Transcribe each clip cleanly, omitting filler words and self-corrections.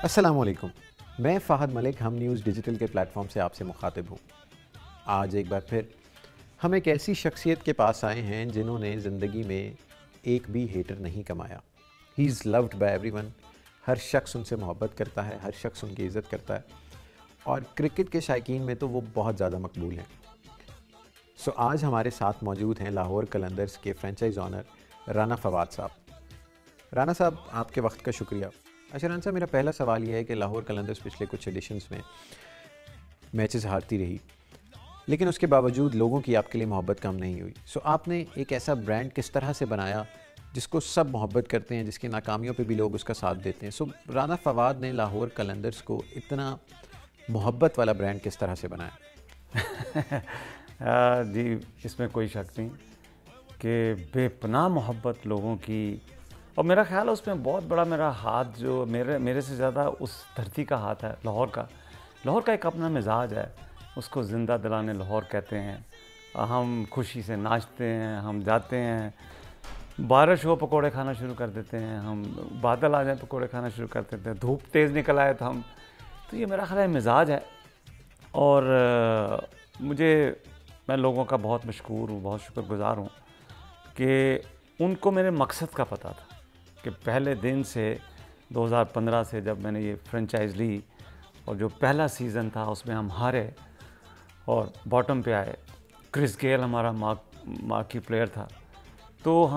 अस्सलाम वालेकुम, मैं फ़हद मलिक हम न्यूज़ डिजिटल के प्लेटफॉर्म से आपसे मुखातिब हूँ। आज एक बार फिर हम एक ऐसी शख्सियत के पास आए हैं जिन्होंने ज़िंदगी में एक भी हेटर नहीं कमाया। He is loved by everyone. हर शख्स उनसे मोहब्बत करता है, हर शख्स उनकी इज़्ज़त करता है और क्रिकेट के शायकीन में तो वो बहुत ज़्यादा मकबूल हैं। सो आज हमारे साथ मौजूद हैं लाहौर कलंदर्स के फ्रेंचाइज ऑनर राना फवाद साहब। राना साहब, आपके वक्त का शुक्रिया। अच्छा राना साहब, मेरा पहला सवाल यह है कि लाहौर कलंदर्स पिछले कुछ एडिशंस में मैचेस हारती रही, लेकिन उसके बावजूद लोगों की आपके लिए मोहब्बत कम नहीं हुई। सो आपने एक ऐसा ब्रांड किस तरह से बनाया जिसको सब मोहब्बत करते हैं, जिसकी नाकामियों पे भी लोग उसका साथ देते हैं। सो राना फवाद ने लाहौर कलंदर्स को इतना मोहब्बत वाला ब्रांड किस तरह से बनाया? जी, इसमें कोई शक नहीं कि बेपनाह मोहब्बत लोगों की, और मेरा ख़्याल है उसमें बहुत बड़ा मेरा हाथ, जो मेरे से ज़्यादा उस धरती का हाथ है, लाहौर का। लाहौर का एक अपना मिजाज है, उसको ज़िंदा दिलाने लाहौर कहते हैं। हम खुशी से नाचते हैं, हम जाते हैं, बारिश हो पकोड़े खाना शुरू कर देते हैं, हम बादल आ जाए पकोड़े खाना शुरू कर देते हैं, धूप तेज़ निकल आए तो हम, तो ये मेरा ख़्याल है मिजाज है। और मैं लोगों का बहुत मशकूर हूँ, बहुत शुक्रगुज़ार हूँ कि उनको मेरे मकसद का पता था कि पहले दिन से 2015 से जब मैंने ये फ्रेंचाइज़ ली और जो पहला सीज़न था उसमें हम हारे और बॉटम पे आए। क्रिस गेल हमारा मार्की प्लेयर था। तो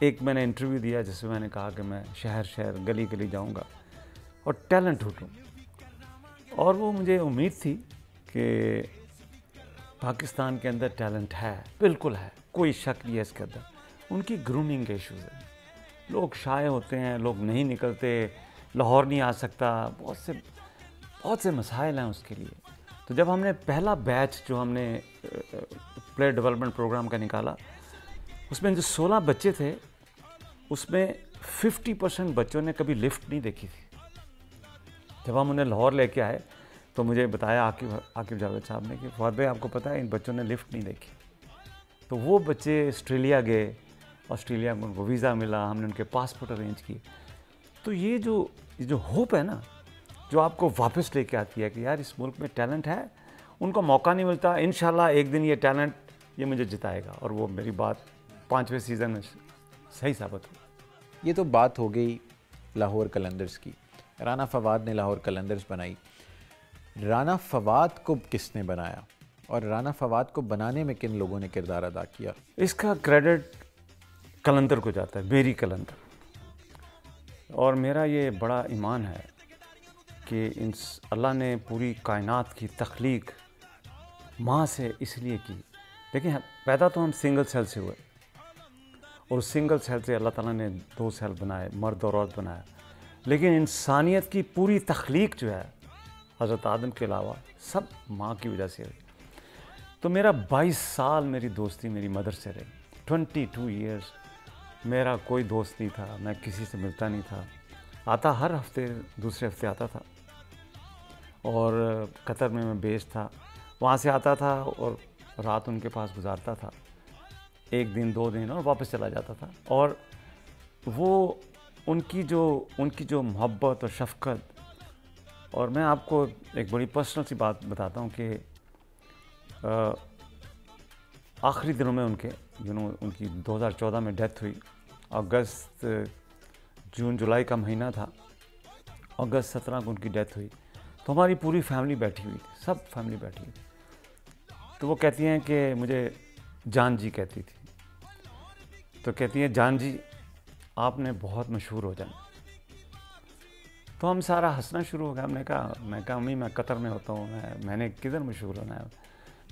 मैंने इंटरव्यू दिया जिसमें मैंने कहा कि मैं शहर शहर गली गली जाऊंगा और टैलेंट ढूंढूं, और वो मुझे उम्मीद थी कि पाकिस्तान के अंदर टैलेंट है, बिल्कुल है, कोई शक नहीं है इसके अंदर। उनकी ग्रूमिंग के इश्यूज़ हैं, लोग शाये होते हैं, लोग नहीं निकलते, लाहौर नहीं आ सकता, बहुत से मसाइल हैं उसके लिए। तो जब हमने पहला बैच जो हमने प्लेयर डेवलपमेंट प्रोग्राम का निकाला, उसमें जो 16 बच्चे थे उसमें 50% बच्चों ने कभी लिफ्ट नहीं देखी थी। जब हम उन्हें लाहौर लेके आए तो मुझे बताया आकिब जावेद साहब ने कि फवाद भाई, आपको पता है इन बच्चों ने लिफ्ट नहीं देखी। तो वो बच्चे ऑस्ट्रेलिया गए, ऑस्ट्रेलिया में उनको वीज़ा मिला, हमने उनके पासपोर्ट अरेंज किए। तो ये जो होप है ना, जो आपको वापस लेके आती है कि यार इस मुल्क में टैलेंट है, उनको मौका नहीं मिलता। इंशाल्लाह एक दिन ये टैलेंट ये मुझे जिताएगा, और वो मेरी बात 5वें सीज़न में सही साबित हुई। ये तो बात हो गई लाहौर कलंदर्स की। राना फवाद ने लाहौर कलंदर्स बनाई। राना फवाद को किसने बनाया और राना फवाद को बनाने में किन लोगों ने किरदार अदा किया? इसका क्रेडिट कलंदर को जाता है, मेरी कलंदर। और मेरा ये बड़ा ईमान है कि अल्लाह ने पूरी कायनात की तख्लीक माँ से इसलिए की। देखिए, पैदा तो हम सिंगल सेल से हुए, और उस सिंगल सेल से अल्लाह ताला ने 2 सेल बनाए, मर्द और औरत बनाया। लेकिन इंसानियत की पूरी तख्लीक जो है हज़रत आदम के अलावा सब माँ की वजह से है। तो मेरा 22 साल मेरी दोस्ती मेरी मदर से रही। 22 ईयर्स मेरा कोई दोस्त नहीं था, मैं किसी से मिलता नहीं था। आता हर हफ्ते दूसरे हफ्ते आता था, और कतर में मैं बेस था, वहाँ से आता था और रात उनके पास गुजारता था, 1 दिन 2 दिन, और वापस चला जाता था। और वो उनकी जो मोहब्बत और शफ़क़त, और मैं आपको एक बड़ी पर्सनल सी बात बताता हूँ कि आखिरी दिनों में उनकी 2014 में डेथ हुई। अगस्त जून जुलाई का महीना था, अगस्त 17 को उनकी डेथ हुई। तो हमारी पूरी फैमिली बैठी हुई थी, सब फैमिली बैठी हुई। तो वो कहती हैं कि मुझे जान जी कहती थी, तो कहती हैं जान जी आपने बहुत मशहूर हो जाना। तो हम सारा हंसना शुरू हो गया। मैं कहा अम्मी, मैं कतर में होता हूँ, मैंने किधर मशहूर होना है।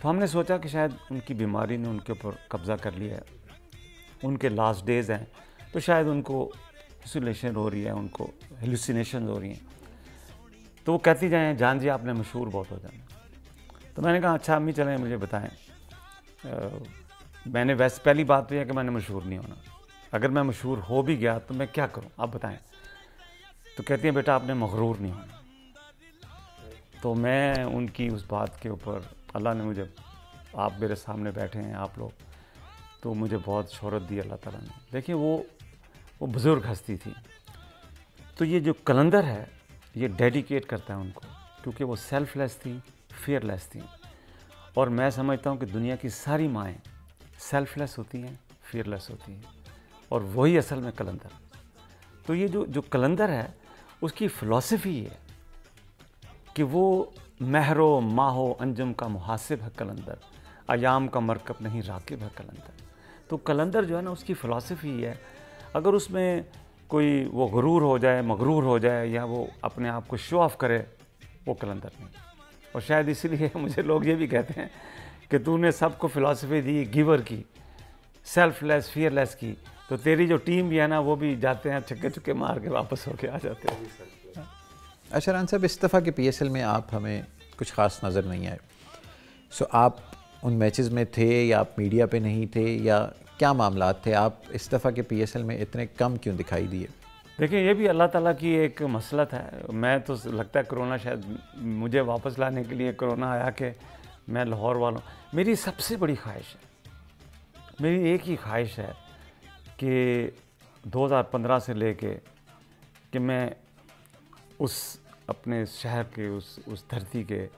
तो हमने सोचा कि शायद उनकी बीमारी ने उनके ऊपर कब्ज़ा कर लिया है, उनके लास्ट डेज़ हैं, तो शायद उनको आइसोलेशन हो रही है, उनको हेलुसिनेशन हो रही हैं। तो वो कहती जाएँ जान जी आपने मशहूर बहुत हो जाना। तो मैंने कहा अच्छा अम्मी चलें, मुझे बताएं मैंने वैसे पहली बात तो यह कि मैंने मशहूर नहीं होना। अगर मैं मशहूर हो भी गया तो मैं क्या करूं, आप बताएं। तो कहती हैं बेटा आपने मगरूर नहीं होना। तो मैं उनकी उस बात के ऊपर, अल्लाह ने मुझे, आप मेरे सामने बैठे हैं आप लोग, तो मुझे बहुत शोहरत दी अल्लाह ताला ने। देखिए वो बुज़ुर्ग हस्ती थी। तो ये जो कलंदर है ये डेडिकेट करता है उनको, क्योंकि वो सेल्फलेस थी, फियरलेस थी। और मैं समझता हूँ कि दुनिया की सारी माएँ सेल्फलेस होती हैं, फियरलेस होती हैं, और वही असल में कलंदर। तो ये जो कलंदर है उसकी फ़िलॉसफी है कि वो महरो माहो अंजम का मुहासिब है कलंदर, अयाम का मरकब नहीं राकिब है कलंदर। तो कलंदर जो है ना उसकी फ़िलॉसफी है, अगर उसमें कोई वो गुरूर हो जाए, मगरूर हो जाए, या वो अपने आप को शो ऑफ करे, वो कलंदर नहीं। और शायद इसलिए मुझे लोग ये भी कहते हैं कि तूने सबको फ़िलॉसफी दी गिवर की, सेल्फलेस फियरलेस की, तो तेरी जो टीम भी है ना वो भी जाते हैं छक्के चुक्के मार के वापस होके आ जाते हैं। अच्छा रान साहब, इस दफ़ा के पीएसएल में आप हमें कुछ ख़ास नज़र नहीं आए। सो आप उन मैचेस में थे या आप मीडिया पे नहीं थे, या क्या मामलात थे? आप इस दफ़ा के पीएसएल में इतने कम क्यों दिखाई दिए? देखिए ये भी अल्लाह ताला की एक मसलत है। मैं तो लगता है कोरोना शायद मुझे वापस लाने के लिए कोरोना आया कि मैं लाहौर वालों, मेरी सबसे बड़ी ख्वाहिश है, मेरी एक ही ख्वाहिश है कि 2015 से लेके कि मैं उस अपने शहर के उस धरती के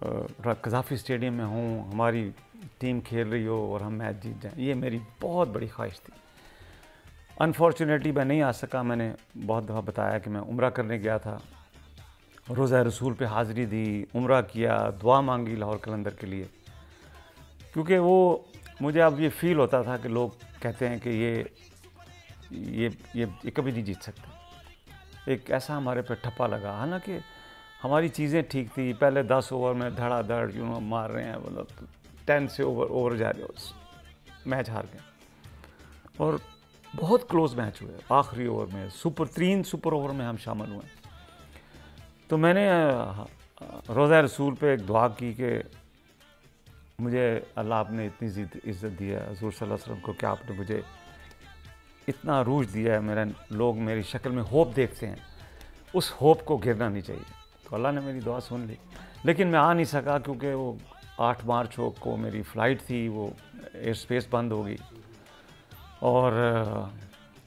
कज़ाफ़ी स्टेडियम में हूँ, हमारी टीम खेल रही हो और हम मैच जीत जाएं। ये मेरी बहुत बड़ी ख्वाहिश थी। अनफॉर्चुनेटली मैं नहीं आ सका। मैंने बहुत दफ़ा बताया कि मैं उम्रा करने गया था, रोज़ा रसूल पे हाज़िरी दी, उम्रा किया, दुआ मांगी लाहौर कलंदर के लिए, क्योंकि वो मुझे अब ये फ़ील होता था कि लोग कहते हैं कि ये कभी नहीं जीत सकते। एक ऐसा हमारे पे ठप्पा लगा, हालांकि हमारी चीज़ें ठीक थी। पहले 10 ओवर में धड़ाधड़ मार रहे हैं, मतलब 10 से ओवर जा रहे हो, मैच हार गए। और बहुत क्लोज मैच हुए, आखिरी ओवर में तीन सुपर ओवर में हम शामिल हुए। तो मैंने रोज़ा रसूल पे एक दुआ की कि मुझे अल्लाह आपने इतनी इज़्ज़त दी है, हज़ूर सल्लल्लाहु अलैहि वसल्लम को, कि आपने मुझे इतना अरूज दिया है, मेरा लोग मेरी शक्ल में होप देखते हैं, उस होप को गिरना नहीं चाहिए। तो अल्लाह ने मेरी दुआ सुन ली, लेकिन मैं आ नहीं सका क्योंकि वो 8 मार्च को मेरी फ़्लाइट थी, वो एयर स्पेस बंद हो गई। और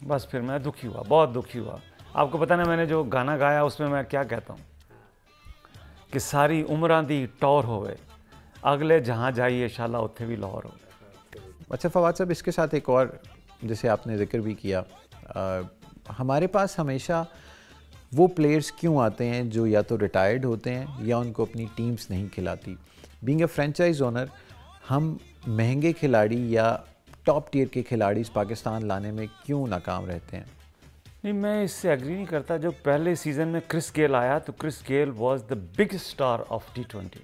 बस फिर मैं दुखी हुआ, बहुत दुखी हुआ। आपको पता ना मैंने जो गाना गाया उसमें मैं क्या कहता हूँ कि सारी उम्रां दी टौर होवे, अगले जहाँ जाइए शाला उत्थे भी लाहौर हो। अच्छा फवाद साहब, इसके साथ एक और, जैसे आपने जिक्र भी किया, हमारे पास हमेशा वो प्लेयर्स क्यों आते हैं जो या तो रिटायर्ड होते हैं या उनको अपनी टीम्स नहीं खिलाती। बीइंग अ फ्रेंचाइज ओनर, हम महंगे खिलाड़ी या टॉप टियर के खिलाड़ी पाकिस्तान लाने में क्यों नाकाम रहते हैं? नहीं, मैं इससे एग्री नहीं करता। जब पहले सीज़न में क्रिस गेल आया तो Chris Gayle was the biggest star of T20।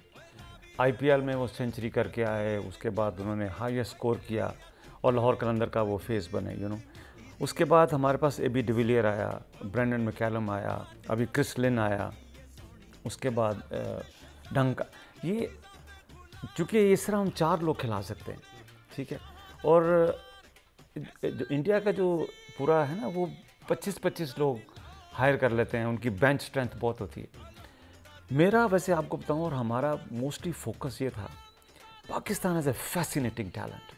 IPL में वो सेंचुरी करके आए, उसके बाद उन्होंने हाईएस्ट स्कोर किया और लाहौर कलंदर का वो फेस बने। उसके बाद हमारे पास AB डिविलियर आया, ब्रेंडन मैकलम आया, अभी क्रिस लिन आया, उसके बाद डंका। ये चूँकि इस तरह हम 4 लोग खिला सकते हैं, ठीक है। और जो इंडिया का जो पूरा है ना, वो 25-25 लोग हायर कर लेते हैं, उनकी बेंच स्ट्रेंथ बहुत होती है। मेरा वैसे आपको बताऊं, और हमारा मोस्टली फोकस ये था, Pakistan as a fascinating talent.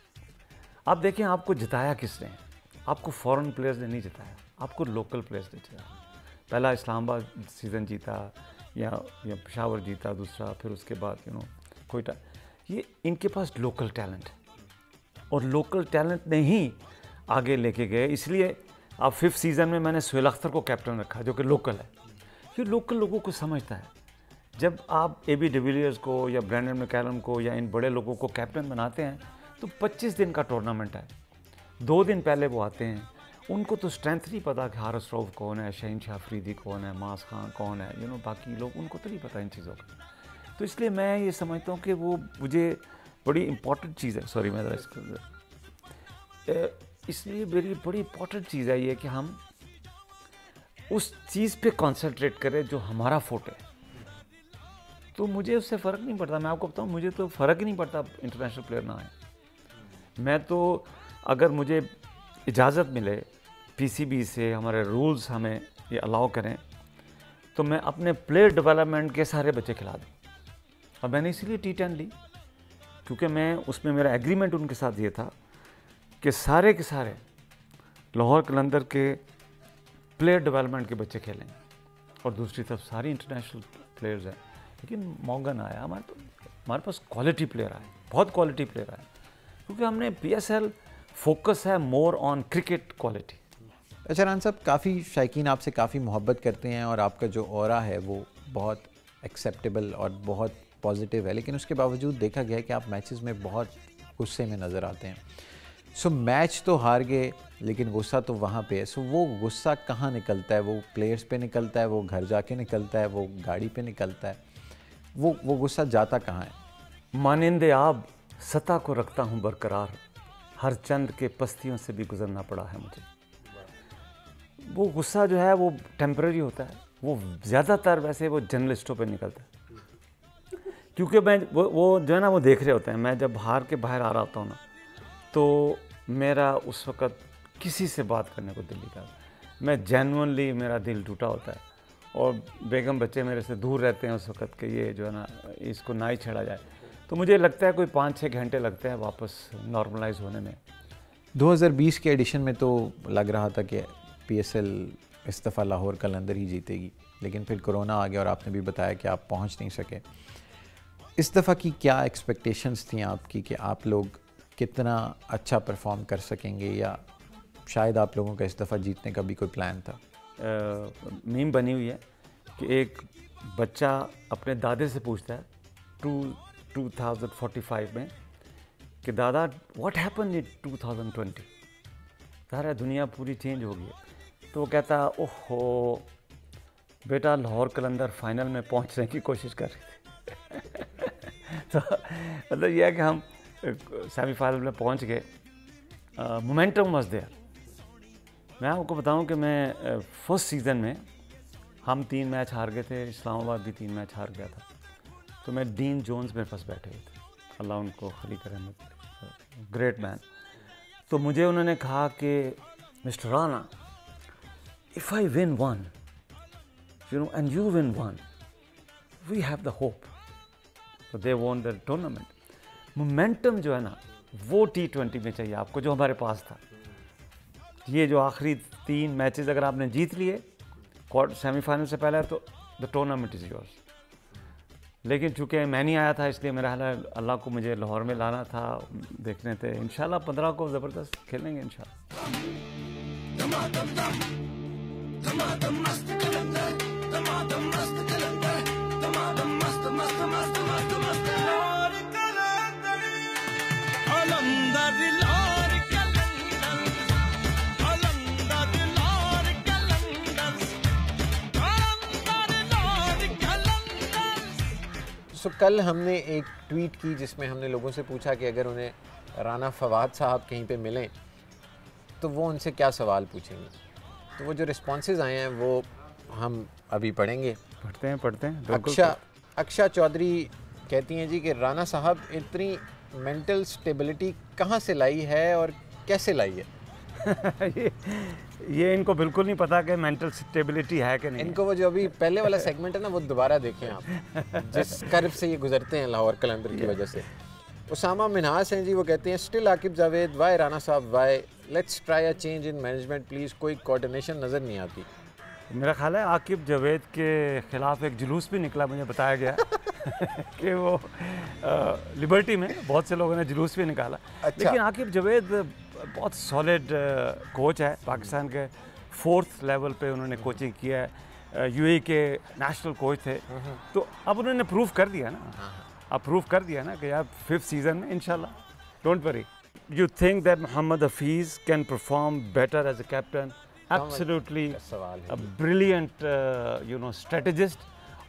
आप देखें आपको जिताया किसने? आपको फॉरेन प्लेयर्स ने नहीं जिताया, आपको लोकल प्लेयर्स ने जिताया। पहला इस्लामाबाद सीज़न जीता, या पेशावर जीता दूसरा, फिर उसके बाद कोयटा। ये इनके पास लोकल टैलेंट है, और लोकल टैलेंट ने ही आगे लेके गए। इसलिए अब 5th सीज़न में मैंने सुहेल अख्तर को कैप्टन रखा, जो कि लोकल है। ये लोकल लोगों को समझता है। जब आप AB डिविलियर्स को या ब्रेंडन मैकलम को या इन बड़े लोगों को कैप्टन बनाते हैं तो 25 दिन का टूर्नामेंट है, 2 दिन पहले वो आते हैं। उनको तो स्ट्रेंथ नहीं पता कि हारिस रऊफ कौन है, शहीन शाह अफरीदी कौन है, मास खान कौन है, बाकी लोग, उनको तो नहीं पता इन चीज़ों का। तो इसलिए मैं ये समझता हूँ कि वो मुझे बड़ी इंपॉर्टेंट चीज़ है। सॉरी, मैं इसलिए मेरी बड़ी इंपॉर्टेंट चीज़ है ये कि हम उस चीज़ पे कंसंट्रेट करें जो हमारा फोट है। तो मुझे उससे फ़र्क नहीं पड़ता। मैं आपको बताऊँ, मुझे तो फ़र्क ही नहीं पड़ता इंटरनेशनल प्लेयर ना आए। मैं तो अगर मुझे इजाज़त मिले पीसीबी से, हमारे रूल्स हमें ये अलाउ करें, तो मैं अपने प्लेयर डेवलपमेंट के सारे बच्चे खिला दूँ। और मैंने इसीलिए T10 ली, क्योंकि मैं उसमें मेरा एग्रीमेंट उनके साथ ये था कि सारे के सारे लाहौर कलंदर के प्लेयर डेवलपमेंट के बच्चे खेलेंगे और दूसरी तरफ सारी इंटरनेशनल प्लेयर्स हैं। लेकिन मॉर्गन आया, हमारे पास क्वालिटी प्लेयर आए, बहुत क्वालिटी प्लेयर आए, क्योंकि हमने PSL फोकस है मोर ऑन क्रिकेट क्वालिटी। अच्छा राना साहब, काफ़ी शायकीन आपसे काफ़ी मोहब्बत करते हैं और आपका जो ऑरा है वो बहुत एक्सेप्टेबल और बहुत पॉजिटिव है, लेकिन उसके बावजूद देखा गया है कि आप मैचेस में बहुत गुस्से में नज़र आते हैं। सो मैच तो हार गए, लेकिन गुस्सा तो वहाँ पे है। सो वो गुस्सा कहाँ निकलता है? वो प्लेयर्स पे निकलता है, वो घर जाके निकलता है, वो गाड़ी पे निकलता है, वो गुस्सा जाता कहाँ है? मानिंदे आब सतह को रखता हूँ बरकरार, हर चंद के पस्तियों से भी गुजरना पड़ा है मुझे। वो गुस्सा जो है वो टेम्परेरी होता है, वो ज़्यादातर वैसे वो जर्नलिस्टों पे निकलता है, क्योंकि मैं वो जो है ना वो देख रहे होते हैं। मैं जब हार के बाहर आ रहा होता हूँ ना, तो मेरा उस वक़्त किसी से बात करने को दिल नहीं करता। मैं जेन्युइनली, मेरा दिल टूटा होता है और बेगम बच्चे मेरे से दूर रहते हैं उस वक़्त के, ये जो है ना इसको ना ही छेड़ा जाए। तो मुझे लगता है कोई 5-6 घंटे लगते हैं वापस नॉर्मलाइज होने में। 2020 के एडिशन में तो लग रहा था कि PSL इस दफ़ा लाहौर कलंदर ही जीतेगी, लेकिन फिर कोरोना आ गया और आपने भी बताया कि आप पहुंच नहीं सके। इस दफ़ा की क्या एक्सपेक्टेशंस थी आपकी कि आप लोग कितना अच्छा परफॉर्म कर सकेंगे, या शायद आप लोगों का इस दफ़ा जीतने का भी कोई प्लान था? मीम बनी हुई है कि एक बच्चा अपने दादे से पूछता है 2045 में कि दादा व्हाट हैपन इन 2020, सारा दुनिया पूरी चेंज हो गई है। तो वो कहता ओहो बेटा, लाहौर कलंदर फाइनल में पहुंचने की कोशिश कर रही थी। तो मतलब यह है कि हम सेमीफाइनल में पहुंच गए। Momentum was there. मैं आपको बताऊं कि मैं फर्स्ट सीज़न में हम 3 मैच हार गए थे, इस्लामाबाद भी 3 मैच हार गया था। तो मैं डीन जोन्स मेरे पास बैठे हुए थे, अल्लाह उनको खली करे, ग्रेट मैन। तो मुझे उन्होंने कहा कि mister Rana, if I win one and you win one, we have the hope. तो they won the tournament. Momentum जो है ना वो T20 में चाहिए आपको, जो हमारे पास था। ये जो आखिरी 3 मैचेस अगर आपने जीत लिए क्वार्टर सेमीफाइनल से पहले, तो द टूर्नामेंट इज़ योर्स। लेकिन चूँकि मैं नहीं आया था, इसलिए मेरा हाल अल्लाह को मुझे लाहौर में लाना था, देखने थे। इंशाल्लाह 15 को ज़बरदस्त खेलेंगे सो कल हमने एक ट्वीट की जिसमें हमने लोगों से पूछा कि अगर उन्हें राना फवाद साहब कहीं पे मिलें तो वो उनसे क्या सवाल पूछेंगे। तो वो जो रिस्पॉन्सेज आए हैं वो हम अभी पढ़ेंगे। पढ़ते हैं। अक्षा चौधरी कहती हैं जी कि राना साहब इतनी मेंटल स्टेबिलिटी कहाँ से लाई है और कैसे लाई है? ये इनको बिल्कुल नहीं पता कि मेंटल स्टेबिलिटी है कि नहीं। इनको वो जो अभी पहले वाला सेगमेंट है ना, वो दोबारा देखें आप, जिस कर्व से ये गुजरते हैं लाहौर कलंदर की वजह से। उसामा मिनहास हैं जी, वो कहते हैं still Aqib Javed, why Rana sahab why, let's try a change in management please. कोई कोऑर्डिनेशन नज़र नहीं आती। मेरा ख्याल है आकिब जावेद के ख़िलाफ़ एक जुलूस भी निकला, मुझे बताया गया कि वो लिबर्टी में बहुत से लोगों ने जुलूस भी निकाला। अच्छा। लेकिन आकिब जावेद बहुत सॉलिड कोच है, पाकिस्तान के 4th लेवल पे उन्होंने कोचिंग किया है, UAE के नेशनल कोच थे। तो अब उन्होंने प्रूव कर दिया ना, अब प्रूव कर दिया ना कि यार 5th सीज़न में इंशाल्लाह, don't worry. You think that Mohammad Hafeez can perform better as a captain? Absolutely brilliant strategist,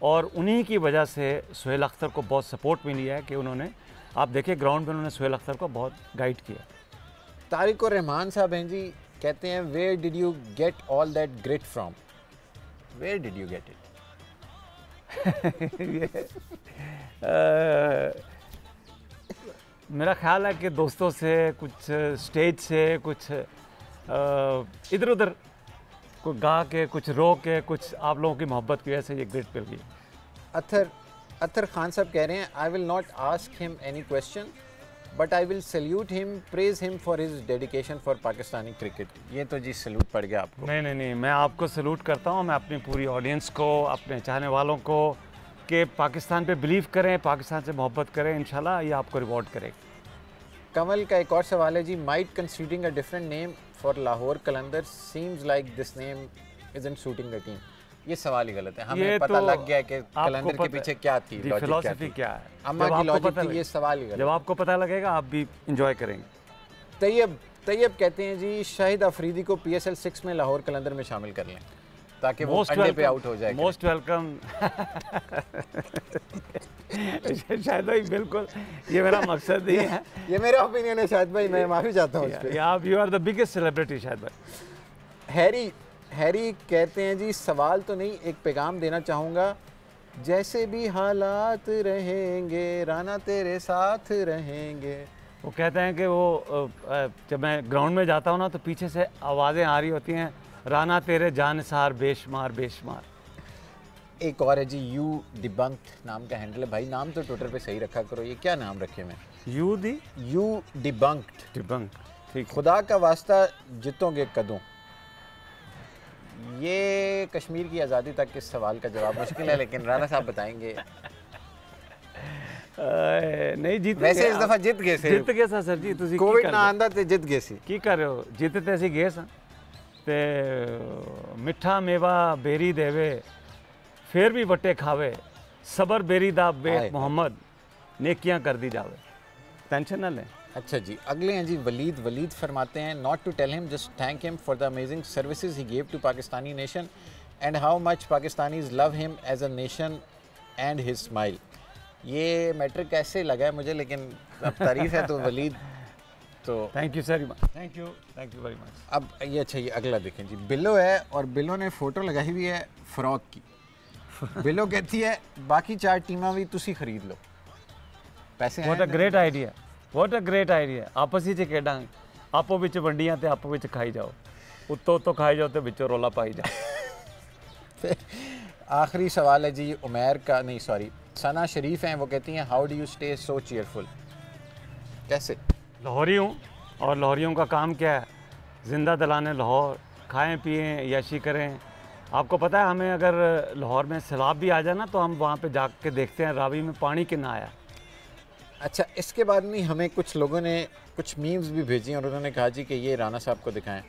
और उन्हीं की वजह से सुहेल अख्तर को बहुत सपोर्ट मिली है कि उन्होंने, आप देखिए ग्राउंड में उन्होंने सुहेल अख्तर को बहुत गाइड किया। तारिक और रहमान साहब हैं जी, कहते हैं where did you get all that grit from? Where did you get it? मेरा ख्याल है कि दोस्तों से, कुछ स्टेज से, कुछ इधर उधर, कुछ गा के, कुछ रो के, कुछ आप लोगों की मोहब्बत की वजह से ये ग्रेट मिल गई। अत्तर खान साहब कह रहे हैं, I will not ask him any question but I will salute him, praise him for his dedication for Pakistani cricket. ये तो जी सल्यूट पड़ गया आपको। नहीं, मैं आपको सल्यूट करता हूँ। मैं अपनी पूरी ऑडियंस को, अपने चाहने वालों को, कि पाकिस्तान पे बिलीव करें, पाकिस्तान से मोहब्बत करें, इंशाल्लाह ये आपको रिवॉर्ड करेगा। कमल का एक और सवाल है जी, might considering a different name for Lahore Qalandar, seems like this name isn't suiting the team. ये सवाल ही गलत है, हमें पता तो लग गया कि कलंदर के पीछे क्या थी, फिलॉसफी क्या है, अम्मा की लॉजिक थी, ये सवाल ही गलत। जब आपको पता लगेगा आप भी इंजॉय करेंगे। तैयब कहते हैं जी, शाहिद अफरीदी को PSL 6 में लाहौर कलंदर में शामिल कर लें ताकि वो अंडे पे आउट हो जाए। Most welcome. शायद भाई बिल्कुल ये मेरा मकसद नहीं है, ये मेरा ओपिनियन है शायद भाई, मैं माफ़ी चाहता हूँ। आप you are the biggest celebrity शायद भाई। हैरी कहते हैं जी, सवाल तो नहीं, एक पैगाम देना चाहूँगा, जैसे भी हालात रहेंगे राना तेरे साथ रहेंगे। वो कहते हैं कि वो जब मैं ग्राउंड में जाता हूँ ना तो पीछे से आवाज़ें आ रही होती हैं, राना तेरे जानसार बेशुमार बेशुमार। एक और है जी, यू डिबंक्ड नाम का हैंडल है भाई, नाम तो ट्विटर पे सही रखा करो, ये क्या नाम रखे मैं? You debunked. ठीक। खुदा का वास्ता जितोगे कदों। ये कश्मीर की आज़ादी तक के सवाल का जवाब मुश्किल है, लेकिन राना साहब बताएंगे। नहीं जीत वैसे इस दफा जित गए सर जी। ਤੁਸੀਂ कोविड ना आंदा ते जित गए सी। की कर रहे हो? जित ते ਅਸੀਂ ਗਏ ਸਾਂ ਤੇ ਮਿੱਠਾ ਮੇਵਾ बेरी देवे फिर भी वट्टे खावे, सबर बेरी दा बे मोहम्मद नेकियां कर दी जावे। टेंशन ना लें। अच्छा जी, अगले हैं जी वलीद फरमाते हैं, not to tell him, just thank him for the amazing services he gave to Pakistani nation and how much Pakistanis love him as a nation and his smile. ये मैटर कैसे लगा है मुझे, लेकिन अब तारीफ है तो वलीद तो thank you sir, thank you very much. अब ये अच्छा, ये अगला देखें जी, बिलो है और बिलो ने फ़ोटो लगाई हुई है फ्रॉक की। बिलो कहती है बाकी 4 टीमां भी तुसी खरीद लो, पैसे हैं। What a great idea, what a great idea. आपस ही खेडांगे, आपो विच वंडियां ते आपो विच खाई जाओ, उत्तों खाई जाओ तो विचों रोला पाई जाओ। आखिरी सवाल है जी, उमैर का नहीं सॉरी सना शरीफ हैं, वो कहती हैं, how do you stay so cheerful. कैसे? लाहौरी हूँ और लाहौरियों का काम क्या है, ज़िंदा दिलाने लाहौर, खाएं पिएं याशी करें। आपको पता है हमें अगर लाहौर में सैलाब भी आ जाए ना तो हम वहाँ पे जाके देखते हैं रावी में पानी कितना आया। अच्छा, इसके बाद नहीं, हमें कुछ लोगों ने कुछ मीम्स भी भेजी और उन्होंने कहा जी कि ये राना साहब को दिखाएं।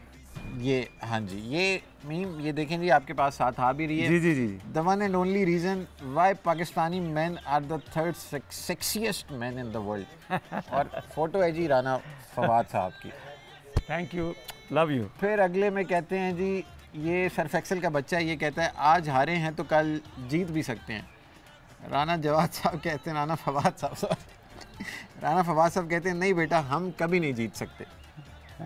ये हाँ जी, ये मीम ये देखें जी, आपके पास साथ आ भी रही है। जी। The one and only reason why Pakistani man are the third sexiest man in the world. और फोटो है जी राना फवाद साहब की। Thank you, love you. फिर अगले में कहते हैं जी, ये सर्फ एक्सल का बच्चा है, ये कहता है आज हारे हैं तो कल जीत भी सकते हैं। राना जवाद साहब कहते हैं, राना फवाद साहब कहते हैं, नहीं बेटा हम कभी नहीं जीत सकते।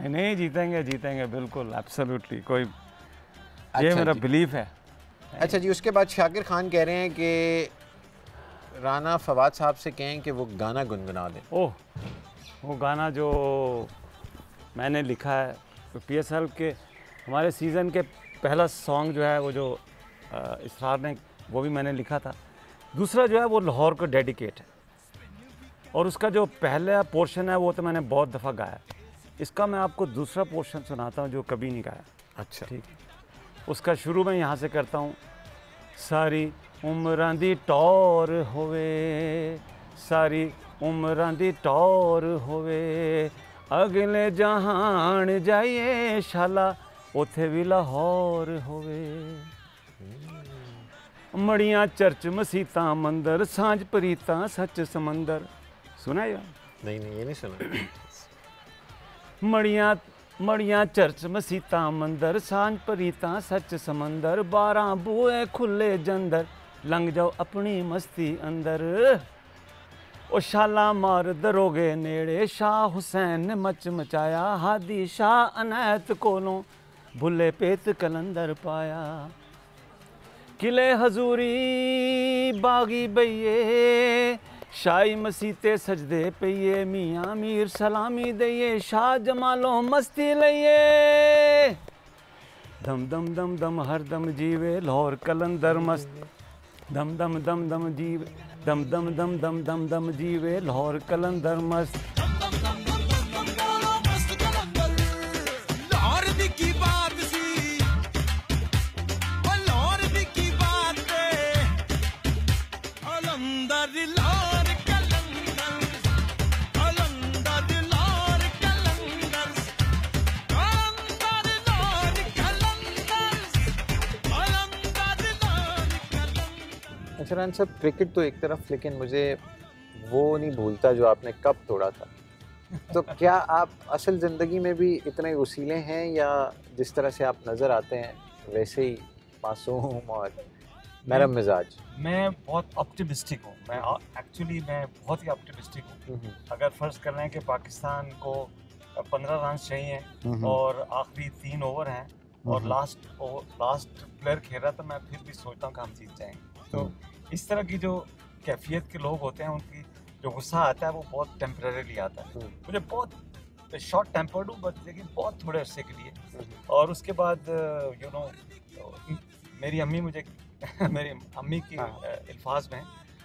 नहीं जीतेंगे बिल्कुल, एब्सोल्युटली, कोई ये मेरा बिलीफ है। अच्छा जी, उसके बाद शाकिर खान कह रहे हैं कि राना फवाद साहब से कहें कि वो गाना गुनगुना दें। ओह, वो गाना जो मैंने लिखा है तो PSL के हमारे सीज़न के पहला सॉन्ग जो है वो जो इसरार ने, वो भी मैंने लिखा था। दूसरा जो है वो लाहौर को डेडिकेट है और उसका जो पहला पोर्शन है वो तो मैंने बहुत दफ़ा गाया। इसका मैं आपको दूसरा पोर्शन सुनाता हूँ जो कभी नहीं गाया। अच्छा ठीक, उसका शुरू मैं यहाँ से करता हूँ। सारी उम्रां दी टौर होवे, सारी उम्रां दी टौर होवे, अगले जहान जाइए शाला उथे भी लाहौर होवे। मड़ियाँ चर्च मसीतां मंदिर, सांझ प्रीतां सच समंदर। सुना है? नहीं ये नहीं सुना। मड़ियाँ चर्च मसीतां मंदिर, सांझ प्रीतां सच समंदर, 12 बूए खुले जंदर, लंघ जाओ अपनी मस्ती अंदर। ओ शाला मार दरोगे नेड़े, शाह हुसैन ने मच मचाया, हादी शाह अनैत कोलों भुले पेत कलंदर पाया। किले हजूरी बागी बइये, शाही मसीते सजदे पइए मियाँ मीर सलामी दइए शाह जमालो मस्ती लइए दम दम दम दम हर दम जीवे लाहौर कलंदर मस्त दम दम दम दम जीवे दम दम दम दम दम दम जीवे लाहौर कलंदर मस्त अच्छा राना साहब, क्रिकेट तो एक तरफ, लेकिन मुझे वो नहीं भूलता जो आपने कब तोड़ा था। तो क्या आप असल ज़िंदगी में भी इतने वसीले हैं, या जिस तरह से आप नज़र आते हैं वैसे ही मासूम और नरम मिजाज? मैं बहुत ऑप्टिमिस्टिक हूँ। मैं बहुत ही ऑप्टिमिस्टिक हूँ। अगर फ़र्ज़ कर रहे हैं कि पाकिस्तान को 15 रन चाहिए और आखिरी 3 ओवर हैं और लास्ट प्लेयर खेल रहा, तो मैं फिर भी सोचता हूँ कि हम जीत जाएंगे। तो इस तरह की जो कैफियत के लोग होते हैं, उनकी जो गुस्सा आता है वो बहुत टेम्परेरीली आता है। मुझे बहुत शॉर्ट टेम्पर्ड हूँ, बट लेकिन बहुत थोड़े अरसे के लिए। और उसके बाद मेरी अम्मी मुझे मेरी अम्मी की अल्फाज में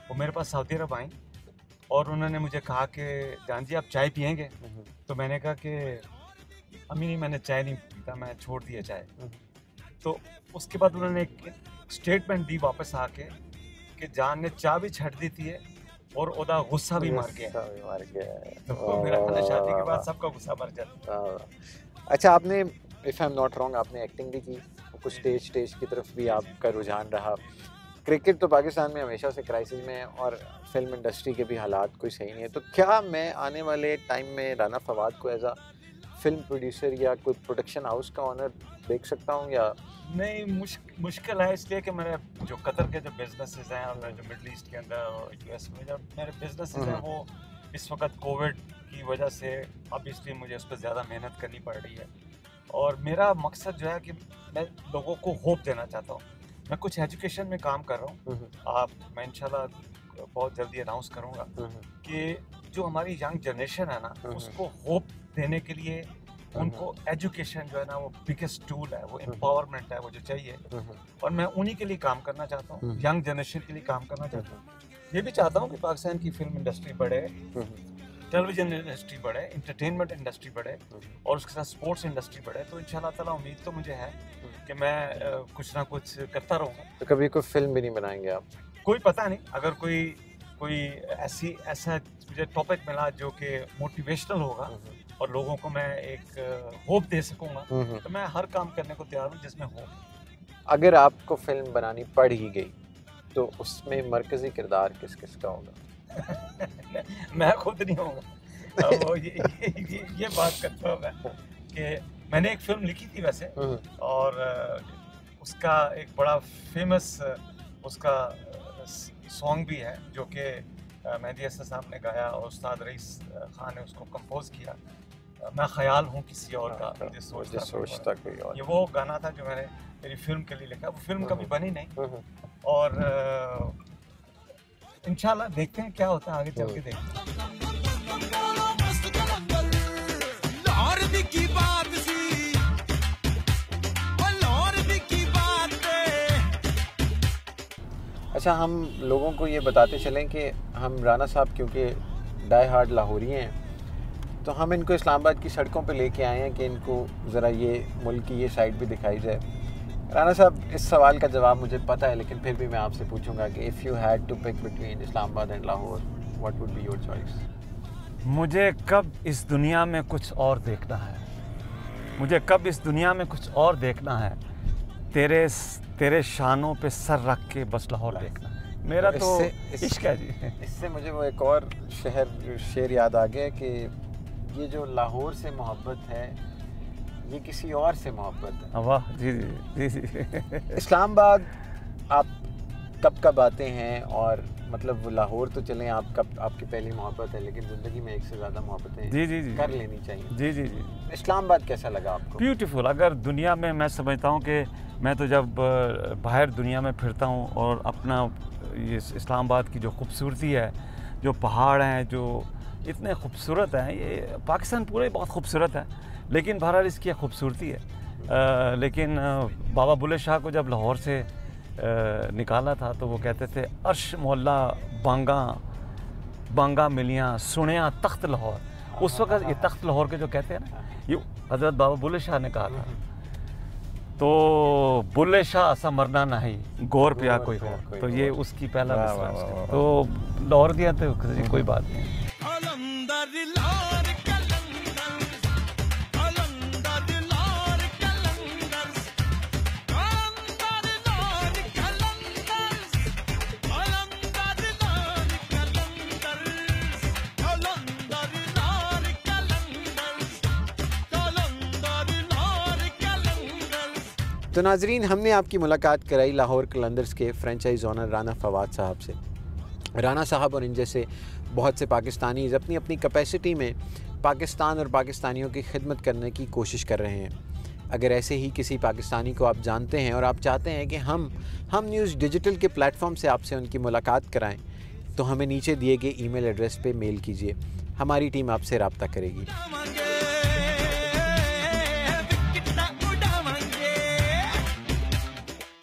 वो मेरे पास सऊदी अरब आई और उन्होंने मुझे कहा कि जान जी आप चाय पियेंगे? तो मैंने कहा कि अम्मी नहीं, मैंने चाय नहीं पीता, मैं छोड़ दिया चाय। तो उसके बाद उन्होंने एक स्टेटमेंट दी वापस आके कि जान ने चाय भी छट दी थी और ओदा गुस्सा भी मर गया। तो मेरा ख्याल है शादी के बाद सबका गुस्सा मर जाता। अच्छा, आपने if I am not wrong आपने एक्टिंग भी की, कुछ स्टेज की तरफ भी आपका रुझान रहा। क्रिकेट तो पाकिस्तान में हमेशा से क्राइसिस में है और फिल्म इंडस्ट्री के भी हालात कोई सही नहीं है। तो क्या मैं आने वाले टाइम में राना फवाद को एज अ फिल्म प्रोड्यूसर या कोई प्रोडक्शन हाउस का ऑनर देख सकता हूँ या नहीं? मुश्किल है, इसलिए कि मेरे जो कतर के जो बिजनेसेस हैं और जो मिडल ईस्ट के अंदर और यूएस में जो मेरे बिजनेसेस हैं, वो इस वक्त कोविड की वजह से अब इसलिए मुझे उस पर ज़्यादा मेहनत करनी पड़ रही है। और मेरा मकसद जो है कि मैं लोगों को होप देना चाहता हूँ। मैं कुछ एजुकेशन में काम कर रहा हूँ। मैं इंशाल्लाह बहुत जल्दी अनाउंस करूँगा कि जो हमारी यंग जनरेशन है ना, उसको होप देने के लिए उनको एजुकेशन जो है ना वो बिगेस्ट टूल है, वो एम्पावरमेंट है, वो जो चाहिए। और मैं उन्हीं के लिए काम करना चाहता हूँ, यंग जनरेशन के लिए काम करना चाहता हूँ। ये भी चाहता हूँ कि पाकिस्तान की फिल्म इंडस्ट्री बढ़े, टेलीविजन इंडस्ट्री बढ़े, इंटरटेनमेंट इंडस्ट्री बढ़े और उसके साथ स्पोर्ट्स इंडस्ट्री बढ़े। तो इंशाल्लाह ताला उम्मीद तो मुझे है कि मैं कुछ ना कुछ करता रहूँगा। तो कभी कोई फिल्म भी नहीं बनाएंगे आप? कोई पता नहीं, अगर कोई ऐसा मुझे टॉपिक मिला जो कि मोटिवेशनल होगा और लोगों को मैं एक होप दे सकूंगा, तो मैं हर काम करने को तैयार हूँ जिसमें होप। अगर आपको फिल्म बनानी पड़ ही गई तो उसमें मरकजी किरदार किस किस का होगा? मैं खुद नहीं होगा। ये बात करता हूँ मैं कि मैंने एक फिल्म लिखी थी वैसे, और उसका एक बड़ा फेमस उसका सॉन्ग भी है जो कि मेहदी हसन साहब ने गाया और उस्ताद रईस खान ने उसको कंपोज किया। मैं ख्याल हूँ किसी और का, मुझे सोचता कोई और। ये वो गाना था जो मैंने मेरी फिल्म के लिए लिखा। वो फिल्म कभी बनी नहीं और इंशाल्लाह देखते हैं क्या होता है आगे चल के। देखते हैं। अच्छा, हम लोगों को ये बताते चलें कि हम राना साहब क्योंकि डाई हार्ड लाहौरी हैं, तो हम इनको इस्लामाबाद की सड़कों पे लेके आए हैं कि इनको ज़रा ये मुल्क की ये साइड भी दिखाई जाए। राना साहब, इस सवाल का जवाब मुझे पता है, लेकिन फिर भी मैं आपसे पूछूंगा कि if you had to pick between Islamabad and Lahore, what would be your choice? मुझे कब इस दुनिया में कुछ और देखना है, मुझे कब इस दुनिया में कुछ और देखना है, तेरे शानों पे सर रख के बस लाहौर देखना है। मेरा तो इश्क है जी। इससे मुझे वो एक और शेर याद आ गया कि ये जो लाहौर से मोहब्बत है ये किसी और से मोहब्बत है। वाह, जी जी जी जी। इस्लामाबाद आप कब आते हैं? और मतलब वो लाहौर तो चलें, आपकी पहली मोहब्बत है, लेकिन ज़िंदगी में एक से ज़्यादा मोहब्बतें जी कर लेनी चाहिए। जी जी जी। इस्लामाबाद कैसा लगा आपको? ब्यूटीफुल। अगर दुनिया में मैं समझता हूँ कि मैं तो जब बाहर दुनिया में फिरता हूँ और अपना ये इस्लामाबाद की जो खूबसूरती है, जो पहाड़ हैं जो इतने खूबसूरत हैं, ये पाकिस्तान पूरा ही बहुत खूबसूरत है, लेकिन बहरहाल इसकी एक खूबसूरती है। लेकिन बाबा बुल्ले शाह को जब लाहौर से निकाला था तो वो कहते थे अर्श मोहल्ला बांगा बांगा मिलियाँ सुनिया तख्त लाहौर। उस वक़्त ये तख्त लाहौर के जो कहते हैं ना, ये हज़रत बाबा बुल्ले शाह ने कहा था। तो बुल्ले शाह असा मरना नहीं गौर पिया कोई हो, तो ये उसकी पहला मिसरा। तो लाहौर दिया तो कोई बात नहीं। तो नाजरीन, हमने आपकी मुलाकात कराई लाहौर कलंदर्स के फ्रेंचाइज ओनर राना फवाद साहब से। राना साहब और इन जैसे बहुत से पाकिस्तानीज़ अपनी अपनी कैपेसिटी में पाकिस्तान और पाकिस्तानियों की खिदमत करने की कोशिश कर रहे हैं। अगर ऐसे ही किसी पाकिस्तानी को आप जानते हैं और आप चाहते हैं कि हम न्यूज़ डिजिटल के प्लेटफॉर्म से आपसे उनकी मुलाकात कराएं, तो हमें नीचे दिए गए ईमेल एड्रेस पे मेल कीजिए, हमारी टीम आपसे रब्ता करेगी।